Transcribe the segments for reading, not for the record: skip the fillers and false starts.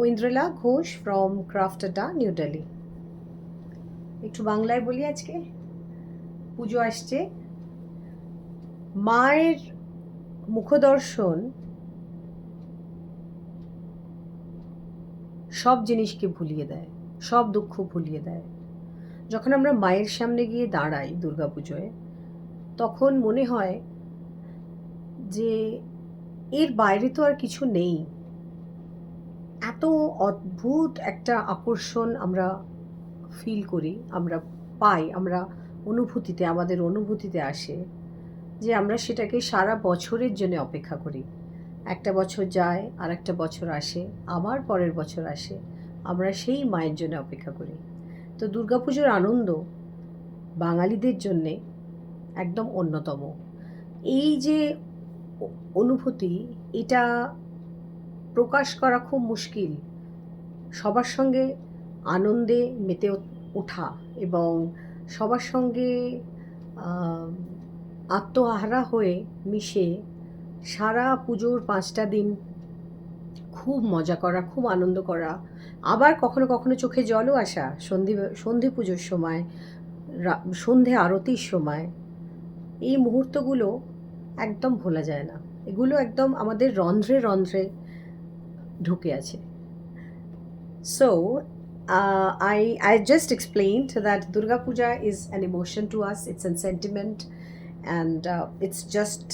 ঐন্দ্রলা Ghosh from craft আড্ডা, new Delhi. একটু বাংলায় বলি আজকে। পুজো আসছে, মায়ের মুখদর্শন সব জিনিসকে ভুলিয়ে দেয়, সব দুঃখ ভুলিয়ে দেয়। যখন আমরা মায়ের সামনে গিয়ে দাঁড়াই দুর্গাপুজোয়, তখন মনে হয় যে এর বাইরে তো আর কিছু নেই। এত অদ্ভুত একটা আকর্ষণ আমরা ফিল করি, আমরা পাই, আমরা আমাদের অনুভূতিতে আসে যে আমরা সেটাকে সারা বছরের জন্য অপেক্ষা করি। একটা বছর যায়, আর একটা বছর আসে, আবার পরের বছর আসে, আমরা সেই মায়ের জন্য অপেক্ষা করি। তো দুর্গাপুজোর আনন্দ বাঙালিদের জন্যে একদম অন্যতম। এই যে অনুভূতি, এটা প্রকাশ করা খুব মুশকিল। সবার সঙ্গে আনন্দে মেতে ওঠা এবং সবার সঙ্গে আত্মহারা হয়ে মিশে সারা পুজোর 5টা দিন খুব মজা করা, খুব আনন্দ করা। আবার কখনো কখনো চোখে জলও আসা সন্ধে পুজোর সময়, সন্ধে আরতির সময়। এই মুহূর্তগুলো একদম ভোলা যায় না। এগুলো একদম আমাদের রন্ধ্রে রন্ধ্রে ঢুকে আছে। So, I just explained that Durga Puja is an emotion to us, it's a sentiment, and it's just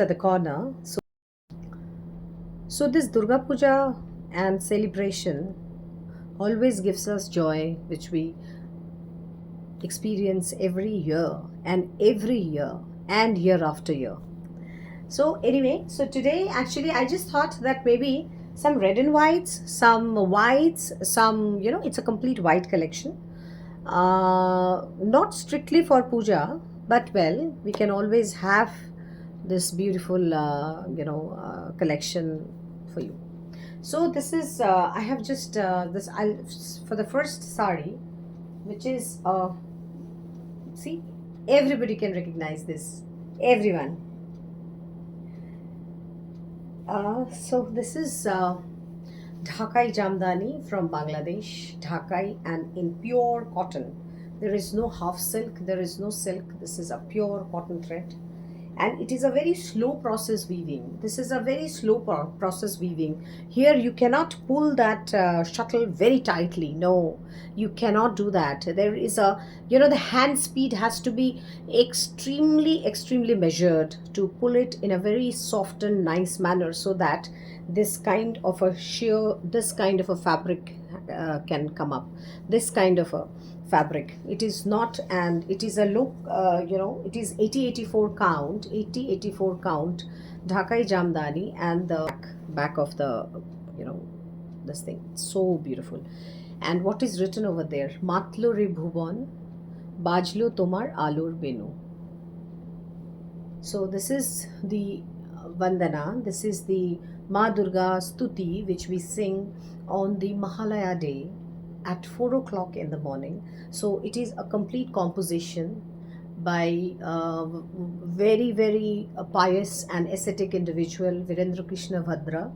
at the corner. So this Durga Puja and celebration always gives us joy, which we experience every year and year after year. So anyway, so today actually I just thought that maybe some red and whites, some whites, some, it's a complete white collection. Not strictly for puja, but well, we can always have this beautiful, collection for you. So this is, I have just this, for the first sari, which is, see, everybody can recognize this, everyone. So this is Dhakai Jamdani from Bangladesh, Dhakai, and in pure cotton. There is no half silk, there is no silk. This is a pure cotton thread, and it is a very slow process weaving. This is a very slow process weaving. Here you cannot pull that shuttle very tightly. No, you cannot do that. There is a, the hand speed has to be extremely measured to pull it in a very soft and nice manner, so that this kind of a fabric can come up. This kind of a fabric, it is not, and it is a look, it is 80-84 count, 80-84 count Dhakai Jamdani, and the back of the, this thing, so beautiful. And what is written over there? Matlo re bhubon, bajlo tomar alor benu. So this is the Vandana, this is the Ma Durga Stuti, which we sing on the Mahalaya day at 4 o'clock in the morning. So it is a complete composition by very pious and ascetic individual Virendra Krishna Bhadra.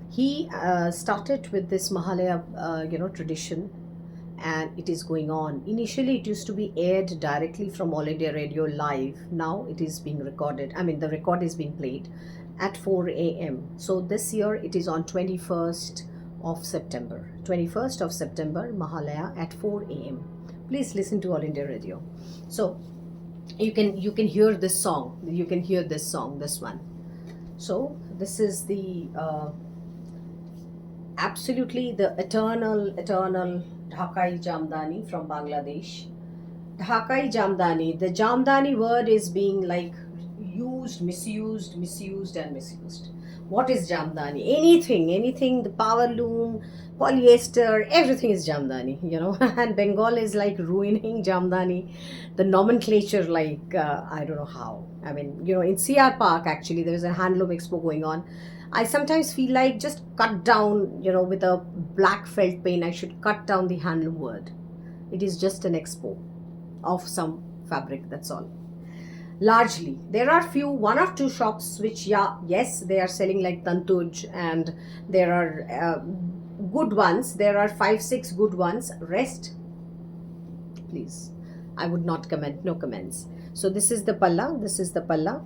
He started with this Mahalaya tradition, and it is going on. Initially it used to be aired directly from All India Radio live. Now it is being recorded, the record is being played at 4 a.m. So this year it is on 21st of September, Mahalaya at 4 a.m. Please listen to All India Radio. So you can hear this song, this one. So this is the absolutely the eternal Dhakai Jamdani from Bangladesh. Dhakai Jamdani, the Jamdani word is being like used, misused, and misused. What is Jamdani? Anything, the power loom, polyester, everything is Jamdani, and Bengal is like ruining Jamdani, the nomenclature, like, I don't know how. In CR Park, actually, there is a handloom expo going on. I sometimes feel like just cut down, with a black felt pen, I should cut down the handloom word. It is just an expo of some fabric, that's all. largely. There are few, one or two shops which, yeah, yes, they are selling like Tantuj, and there are good ones. There are 5 6 good ones. Rest, please, I would not comment, no comments. So this is the palla, this is the palla,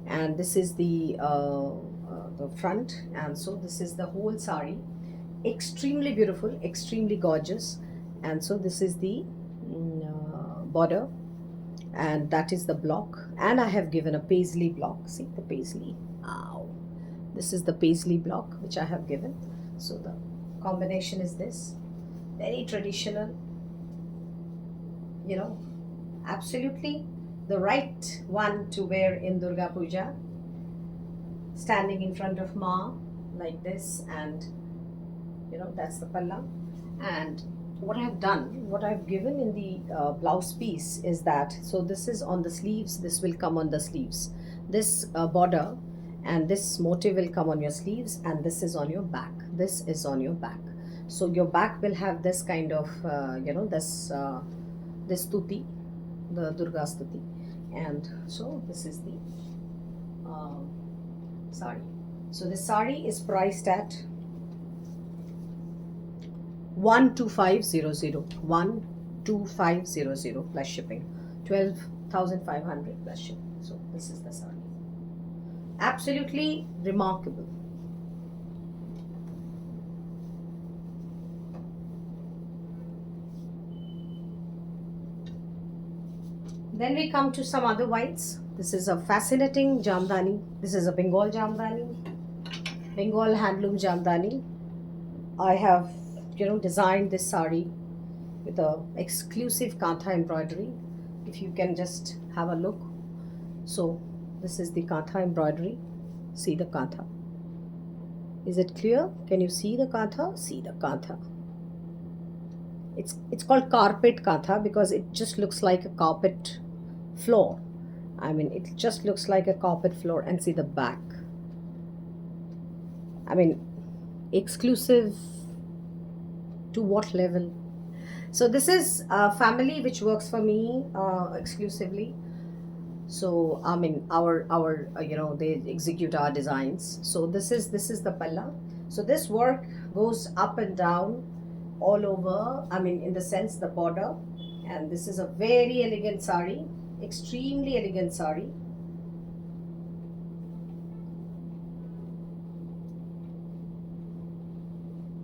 and this is the front, and so this is the whole sari. Extremely beautiful, extremely gorgeous. And so this is the border, and that is the block, and I have given a paisley block. See the paisley. Ow. This is the paisley block which I have given. So the combination is this, very traditional, you know, absolutely the right one to wear in Durga Puja, standing in front of Ma like this. And that's the palla. And what I've done, what I've given in the blouse piece is that, so this is on the sleeves, this will come on the sleeves, this border and this motif will come on your sleeves, and this is on your back, this is on your back. So your back will have this kind of this stuti, the Durga stuti. And so this is the sari. So the sari is priced at 12500, 12500 plus shipping, 12,500 plus shipping. So this is the sari. Absolutely remarkable. Then we come to some other whites. This is a fascinating jamdani. This is a Bengal jamdani, Bengal handloom jamdani. I have designed this sari with a exclusive kantha embroidery. If you can just have a look. So this is the kantha embroidery. See the kantha. Is it clear? Can you see the kantha? See the kantha. It's called carpet kantha because it just looks like a carpet floor. I mean, it just looks like a carpet floor. And see the back. I mean, exclusive to what level? So this is a family which works for me exclusively. So I mean, our they execute our designs. So this is the palla. So this work goes up and down all over, I mean, in the sense the border. And this is a very elegant sari, extremely elegant sari.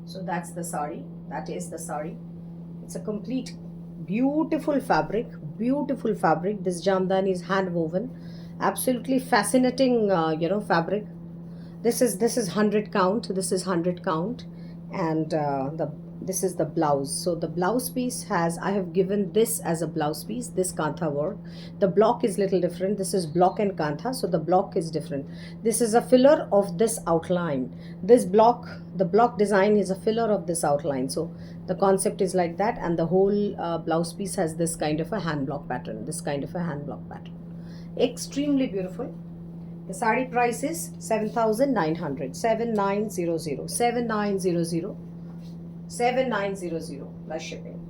So that's the sari, that is the sari. It's a complete beautiful fabric, beautiful fabric. This jamdani is hand woven, absolutely fascinating fabric. This is 100 count, this is 100 count. And this is the blouse. So the blouse piece has, I have given this as a blouse piece, this kantha work. The block is little different. This is block and kantha, so the block is different. This is a filler of this outline. This block, the block design is a filler of this outline. So the concept is like that, and the whole blouse piece has this kind of a hand block pattern, this kind of a hand block pattern. Extremely beautiful. The sari price is 7,900, 7900, 7900, 7900 plus shipping.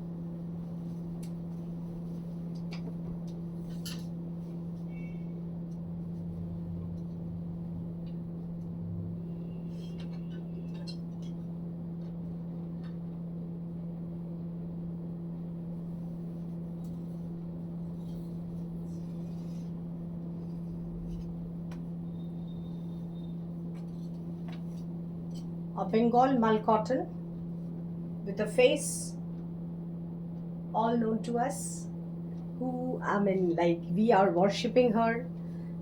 A Bengal mull cotton with a face all known to us, who, I mean, like, we are worshipping her.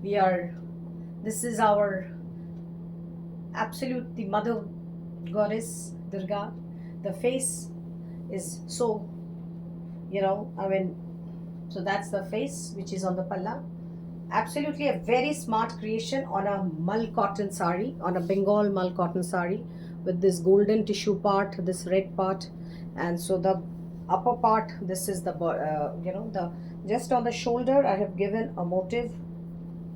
This is our absolute, the mother goddess Durga. The face is so, I mean, so that's the face which is on the palla. Absolutely a very smart creation on a mull cotton sari, on a Bengal mull cotton sari, with this golden tissue part, this red part. And so the upper part, this is the the just on the shoulder I have given a motif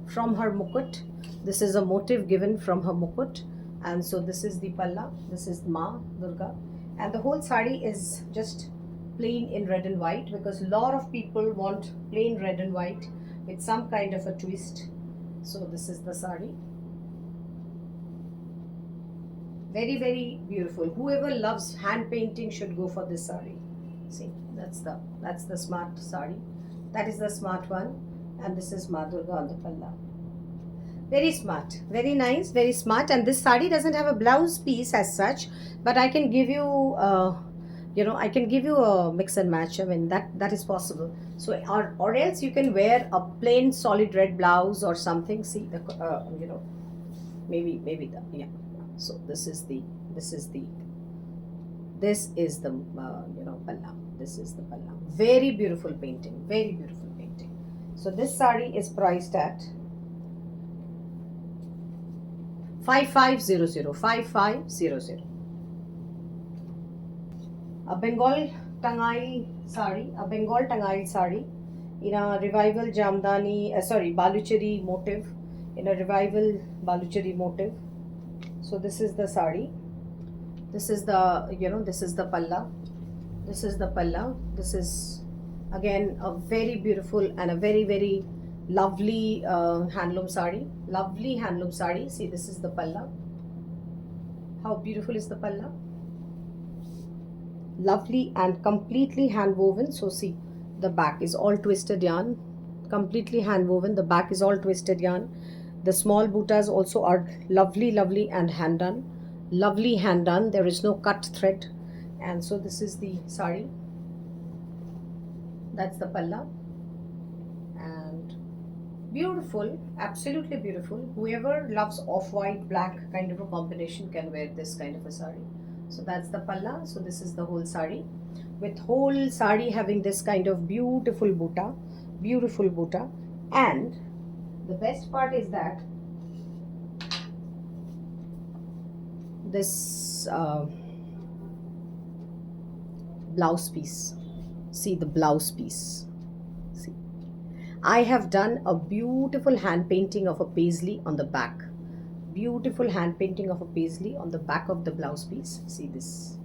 from her mukut. This is a motif given from her mukut. And so this is the palla, this is Ma Durga, and the whole sari is just plain in red and white, because a lot of people want plain red and white, with some kind of a twist. So this is the sari. Very, very beautiful. Whoever loves hand painting should go for this sari. See, that's the smart sari. That is the smart one, and this is Ma Durga on the palla. Very smart, very nice, very smart. And this sari doesn't have a blouse piece as such, but I can give you, I can give you a mix and match. I mean, that is possible. So, or else you can wear a plain solid red blouse or something. See the, maybe the, yeah. So this is the palla. This is the palla. Very beautiful painting. Very beautiful painting. So this sari is priced at 5500. 5500. A Bengal Tangai sari in a revival Baluchari motive, in a revival Baluchari motive. So this is the sari. This is the, this is the palla. This is the palla. This is again a very beautiful and a very, very lovely handloom sari. Lovely handloom sari. See, this is the palla. How beautiful is the palla? Lovely and completely hand woven. So see, the back is all twisted yarn, completely hand woven. The back is all twisted yarn. The small buttas also are lovely, lovely and hand done. Lovely hand done. There is no cut thread. And so this is the sari. That's the palla. And beautiful, absolutely beautiful. Whoever loves off-white black kind of a combination can wear this kind of a sari. So that's the palla. So this is the whole sari, with whole sari having this kind of beautiful butta, and the best part is that this blouse piece. See the blouse piece. See, I have done a beautiful hand painting of a paisley on the back. Beautiful hand painting of a paisley on the back of the blouse piece. See this.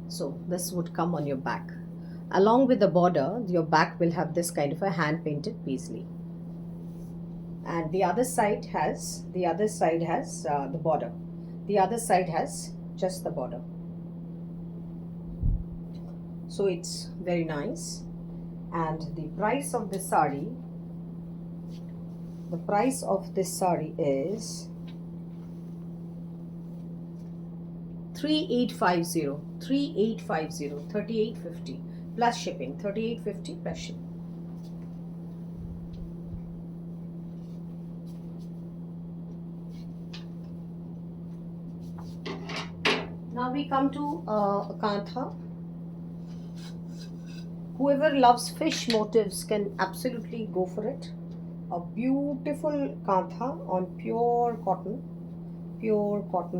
So this would come on your back. Along with the border, your back will have this kind of a hand painted paisley. And the other side has the border. The other side has just the border. So it's very nice. And the price of this sari is 3850, 3850 plus shipping, 3850 plus shipping. Now we come to kantha. Whoever loves fish motifs can absolutely go for it. A beautiful kantha on pure cotton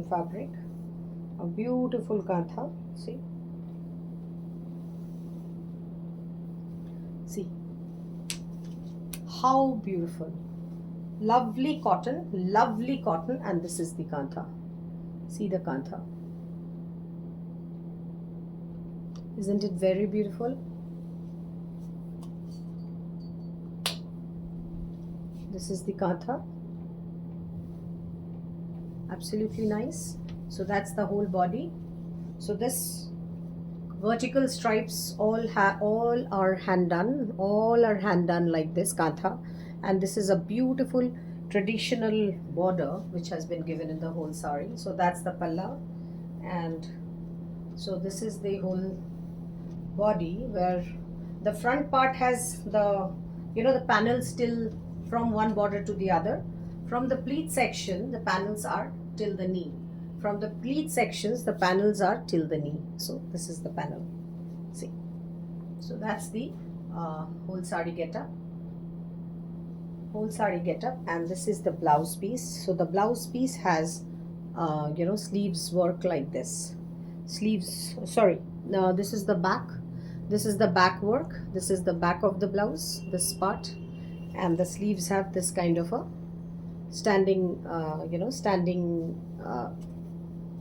fabric. A beautiful kantha. See how beautiful. Lovely cotton, and this is the kantha. See the kantha. Isn't it very beautiful? This is the kantha. Absolutely nice. So that's the whole body. So this vertical stripes all are hand done. All are hand done like this kantha. And this is a beautiful traditional border which has been given in the whole sari. So that's the palla. And so this is the whole body, where the front part has the the panels still from one border to the other. From the pleat section, the panels are till the knee. From the pleat sections, the panels are till the knee. So this is the panel. See. So that's the whole sari getup. And this is the blouse piece. So the blouse piece has sleeves work like this. This is the back. This is the back work. This is the back of the blouse, this part. And the sleeves have this kind of a standing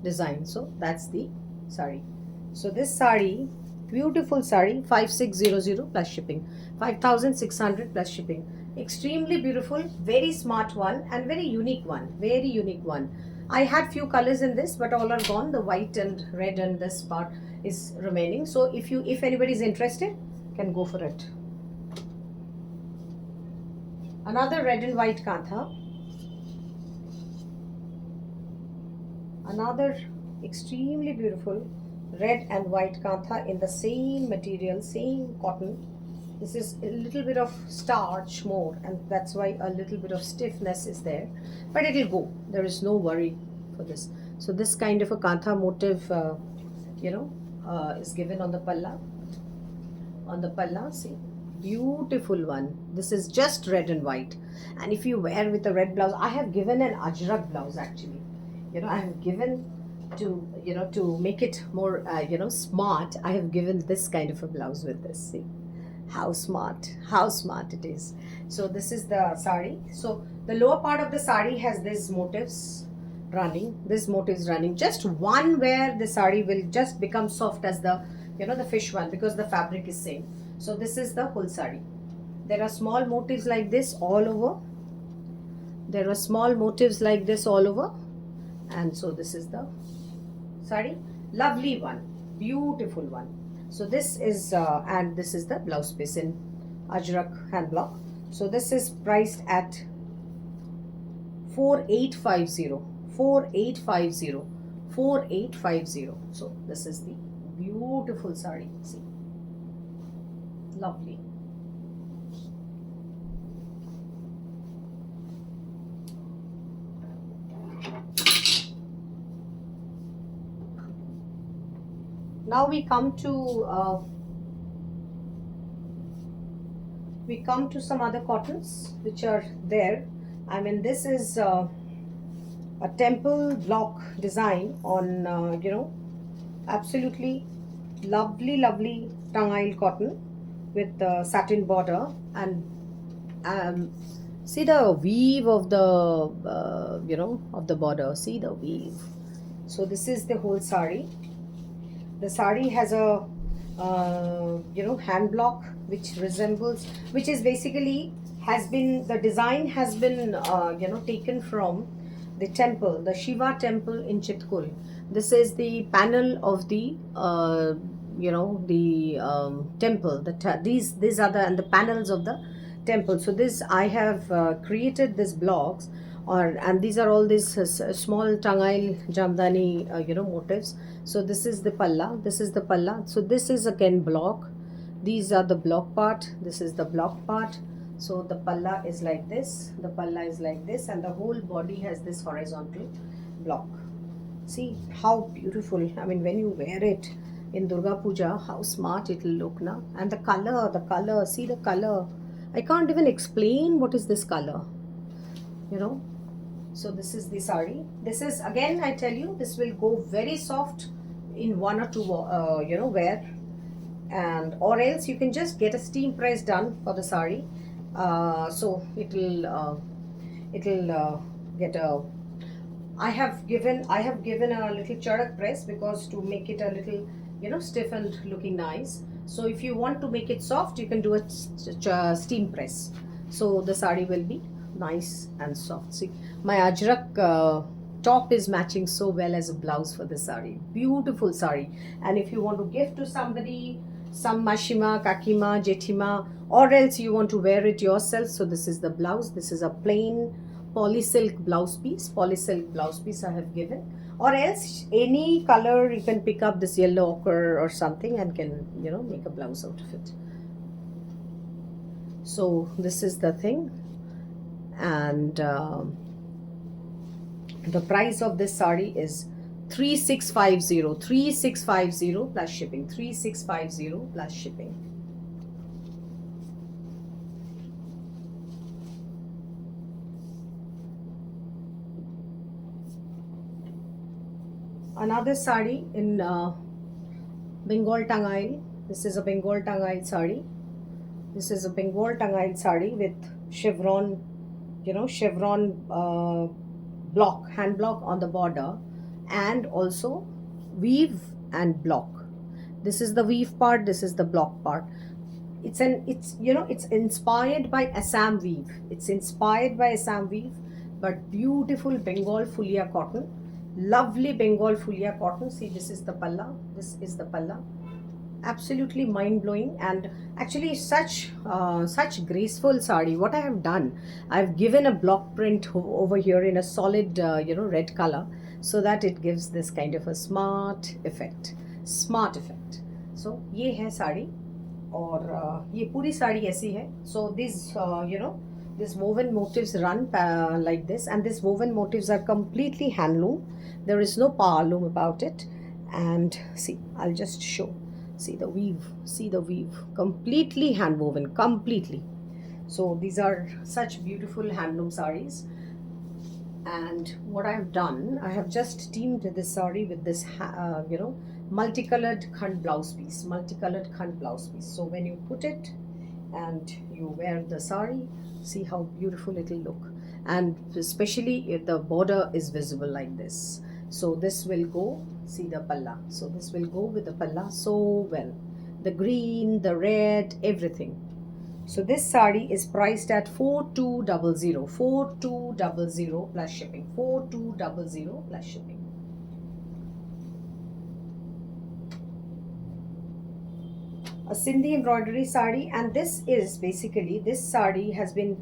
design. So that's the sari. So this sari, beautiful sari, 5600 plus shipping, 5600 plus shipping. Extremely beautiful, very smart one, and very unique one. Very unique one. I had few colors in this, but all are gone. The white and red and this part is remaining. So if anybody is interested, can go for it. Another red and white kantha. Another extremely beautiful red and white kantha in the same material, same cotton. This is a little bit of starch more, and that's why a little bit of stiffness is there, but it'll go. There is no worry for this. So this kind of a kantha motif, is given on the palla. On the palla, see, beautiful one. This is just red and white, and if you wear with a red blouse, I have given an ajrak blouse actually. I have given to make it more smart. I have given this kind of a blouse with this. See how smart it is. So this is the sari. So the lower part of the sari has these motifs running. Just one where the sari will just become soft as the the fish one, because the fabric is same. So this is the whole sari. There are small motifs like this all over. And so this is the sari. Lovely one, beautiful one. So this is and this is the blouse piece in ajrak hand block. So this is priced at 4850. 4850. So this is the beautiful sari. See, lovely. Now we come to some other cottons which are there. I mean, this is a temple block design on absolutely lovely Tangail cotton with satin border, and see the weave of the of the border. See the weave. So this is the whole sari. The sari has a hand block which is basically the design has been taken from the temple, the Shiva temple in Chitkul. This is the panel of the temple. These are the panels of the temple. So this I have created these blocks, and these are all these small Tangail Jamdani motifs. So this is the palla. So this is again block. These are the block part. This is the block part. So the palla is like this. And the whole body has this horizontal block. See how beautiful. I mean, when you wear it in Durga Puja, how smart it will look now. And the color. See the color. I can't even explain what is this color. So this is the sari. This is, again, I tell you, this will go very soft in one or two wear, and or else you can just get a steam press done for the sari. So it will get a. I have given a little charak press, because to make it a little stiff and looking nice. So if you want to make it soft, you can do a steam press. So the sari will be nice and soft. See, my ajrak top is matching so well as a blouse for the sari. Beautiful sari. And if you want to give to somebody, some mashima, kakima, jethima, or else you want to wear it yourself, so this is the blouse. This is a plain polysilk blouse piece. I have given, or else any color you can pick up, this yellow ochre or something, and can make a blouse out of it. So this is the thing. And the price of this sari is 3650 plus shipping. 3650 plus shipping. Another sari in Bengal Tangail. This is a Bengal Tangail sari. With chevron block, hand block on the border, and also weave and block. This is the weave part, this is the block part. It's you know, it's inspired by Assam weave. It's inspired by Assam weave, but beautiful Bengal fulia cotton. Lovely Bengal fulia cotton. See, this is the palla. This is the palla. Absolutely mind blowing, and actually such graceful sari. What I have done, I've given a block print over here in a solid red color, so that it gives this kind of a smart effect. So ये है साड़ी, और ये पूरी साड़ी ऐसी है. So these these woven motifs run like this, and these woven motifs are completely handloom. There is no power loom about it. And see, I'll just show. See the weave, see the weave, completely hand woven, completely. So these are such beautiful handloom saris. And what I've done, I have just teamed this sari with this multicolored khand blouse piece, so when you put it and you wear the sari, see how beautiful it will look. And especially if the border is visible like this, so this will go, see the palla, so this will go with the palla so well, the green, the red, everything. So this sari is priced at 4200 plus shipping. 4200 plus shipping. A Sindhi embroidery sari, and this is basically, this sari has been,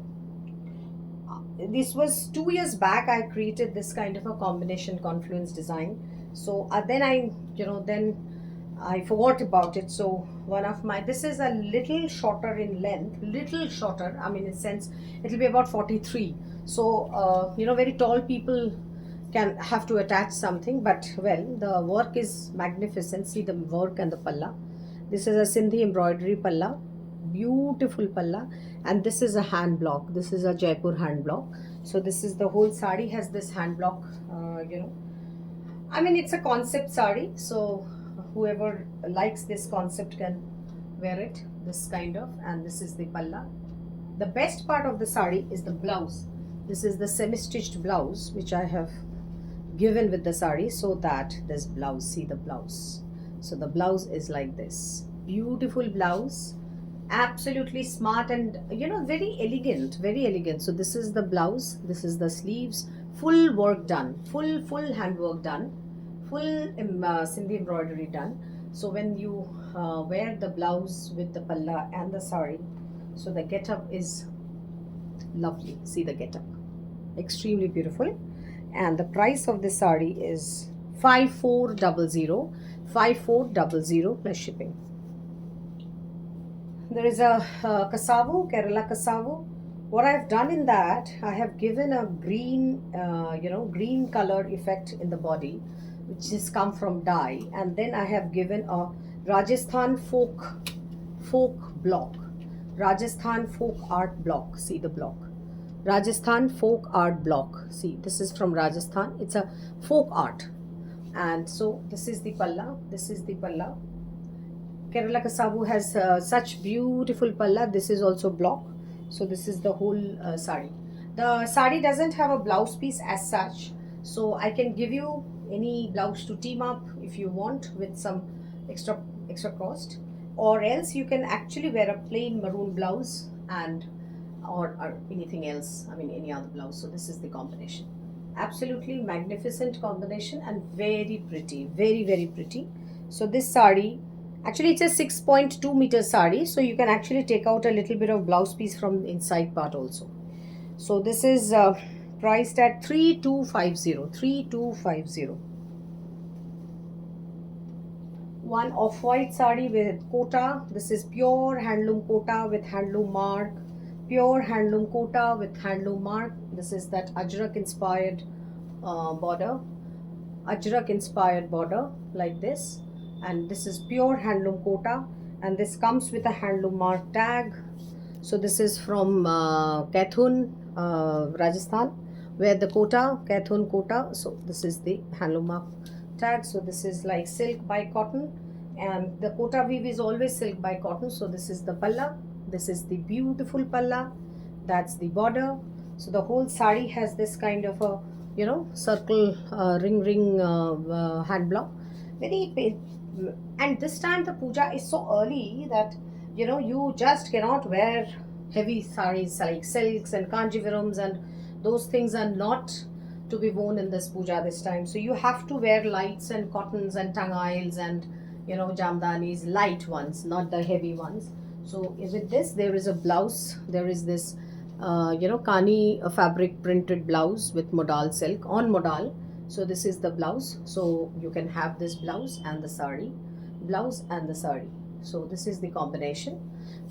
this was 2 years back I created this kind of a combination confluence design. So then I forgot about it. So one of my, this is a little shorter in length, little shorter, I mean in sense it'll be about 43. So very tall people can have to attach something, but well, the work is magnificent. See the work and the palla. This is a Sindhi embroidery palla, beautiful palla, and this is a hand block. This is a Jaipur hand block. So this is, the whole sari has this hand block. I mean, it's a concept sari, so whoever likes this concept can wear it, this kind of. And this is the palla. The best part of the sari is the blouse. This is the semi-stitched blouse which I have given with the sari, so that this blouse, see the blouse. So the blouse is like this, beautiful blouse, absolutely smart, and very elegant, very elegant. So this is the blouse, this is the sleeves, full work done, full hand work done, full Sindhi embroidery done. So when you wear the blouse with the palla and the sari, so the get-up is lovely. See the get-up, extremely beautiful. And the price of this sari is 5400 plus shipping. There is a Kasavu, Kerala Kasavu. What I've done in that, I have given a green, green color effect in the body, which has come from dye, and then I have given a Rajasthan folk block, Rajasthan folk art block. See the block, Rajasthan folk art block. See, this is from Rajasthan. It's a folk art. And so this is the palla. This is the palla. Kerala Kasavu has such beautiful palla. This is also block. So this is the whole sari. The sari doesn't have a blouse piece as such. So I can give you any blouse to team up if you want with some extra cost. Or else you can actually wear a plain maroon blouse and or anything else. I mean any other blouse. So this is the combination. Absolutely magnificent combination and very pretty, very pretty. So this sari, actually it's a 6.2 meter sari, so you can actually take out a little bit of blouse piece from the inside part also. So this is priced at 3250. One off-white sari with kota. This is pure handloom kota with handloom mark, pure handloom kota with handloom mark. This is that Ajrak inspired border, Ajrak inspired border like this, and this is pure handloom kota, and this comes with a handloom mark tag. So this is from Kaithun, Rajasthan, where the kota, Kaithun kota. So this is the handloom mark tag. So this is like silk by cotton, and the kota weave is always silk by cotton. So this is the palla. This is the beautiful palla. That's the border. So the whole sari has this kind of a circle ring hand block. And this time the puja is so early that you just cannot wear heavy saris like silks and kanjivarams, and those things are not to be worn in this puja this time. So you have to wear lights and cottons and tangails and jamdanis, light ones, not the heavy ones. So with this, there is a blouse. There is this kani fabric printed blouse with modal silk on modal. So this is the blouse. So you can have this blouse and the sari, blouse and the sari. So this is the combination,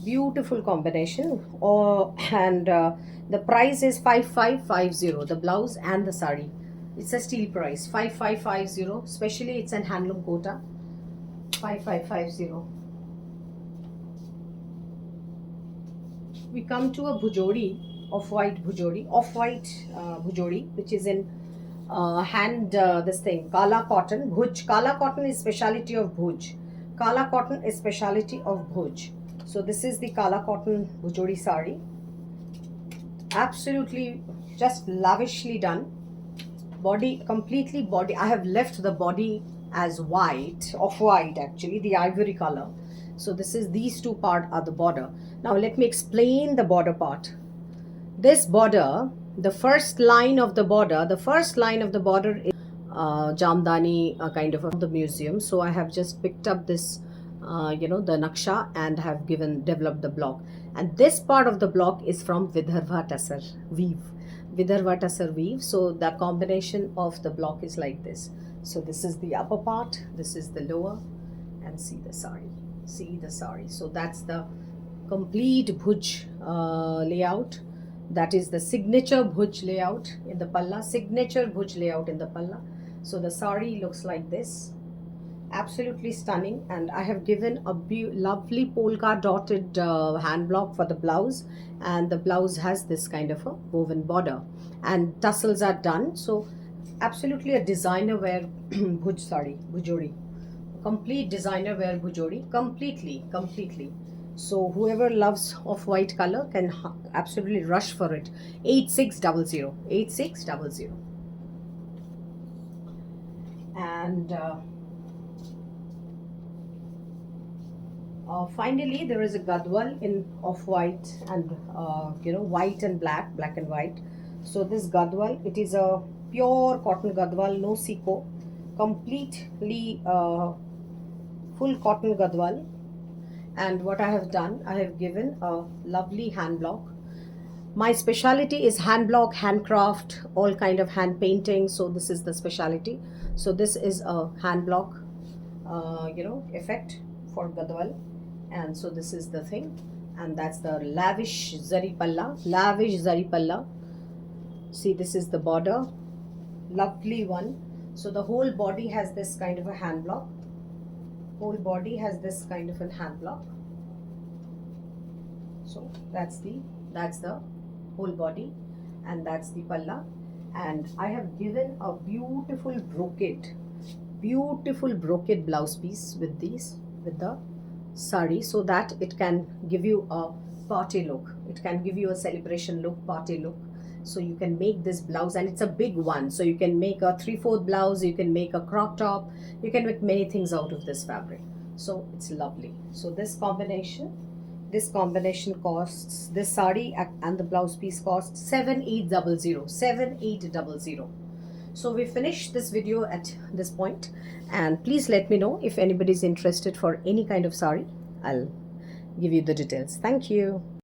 beautiful combination. And the price is 5550, the blouse and the sari. It's a steal price, 5550, especially it's an handloom quota. 5550. We come to a bhujori, off-white bhujori, which is in this thing, kala cotton. Bhuj, kala cotton is speciality of Bhuj. Kala cotton is speciality of Bhuj. So this is the kala cotton bhujori sari. Absolutely just lavishly done. Body, completely body. I have left the body as white, off-white actually, the ivory color. So this is, these two part are the border. Now let me explain the border part. This border, the first line of the border is Jamdani kind of the museum. So I have just picked up this, the naksha, and have developed the block. And this part of the block is from Vidarbha Tussar weave. Vidarbha Tussar weave. So the combination of the block is like this. So this is the upper part, this is the lower, and see the sari. See the sari. So that's the complete Bhuj layout. That is the signature Bhuj layout in the palla. Signature Bhuj layout in the palla. So the sari looks like this. Absolutely stunning. And I have given a lovely polka dotted hand block for the blouse. And the blouse has this kind of a woven border. And tassels are done. So absolutely a designer wear Bhuj sari, Bhujori. Complete designer wear Bhujori. Completely. So whoever loves off-white color can absolutely rush for it. 8600. 8600. And finally, there is a gadwal in off-white and white and black and white. So this gadwal, it is a pure cotton gadwal, no siko, completely full cotton gadwal. And what I have done, I have given a lovely hand block. My speciality is hand block, handcraft, all kind of hand painting. So this is the speciality. So this is a hand block, effect for gadwal. And so this is the thing. And that's the lavish zari palla. See, this is the border, lovely one. So the whole body has this kind of a hand block. Whole body has this kind of a hand block. So that's the whole body, and that's the palla. And I have given a beautiful brocade blouse piece with the sari, so that it can give you a party look. It can give you a celebration look, party look. So you can make this blouse, and it's a big one. So you can make a 3/4 blouse, you can make a crop top, you can make many things out of this fabric. So it's lovely. So this combination costs, this sari and the blouse piece costs 7800. 7800. So we finished this video at this point, and please let me know if anybody is interested for any kind of sari. I'll give you the details. Thank you.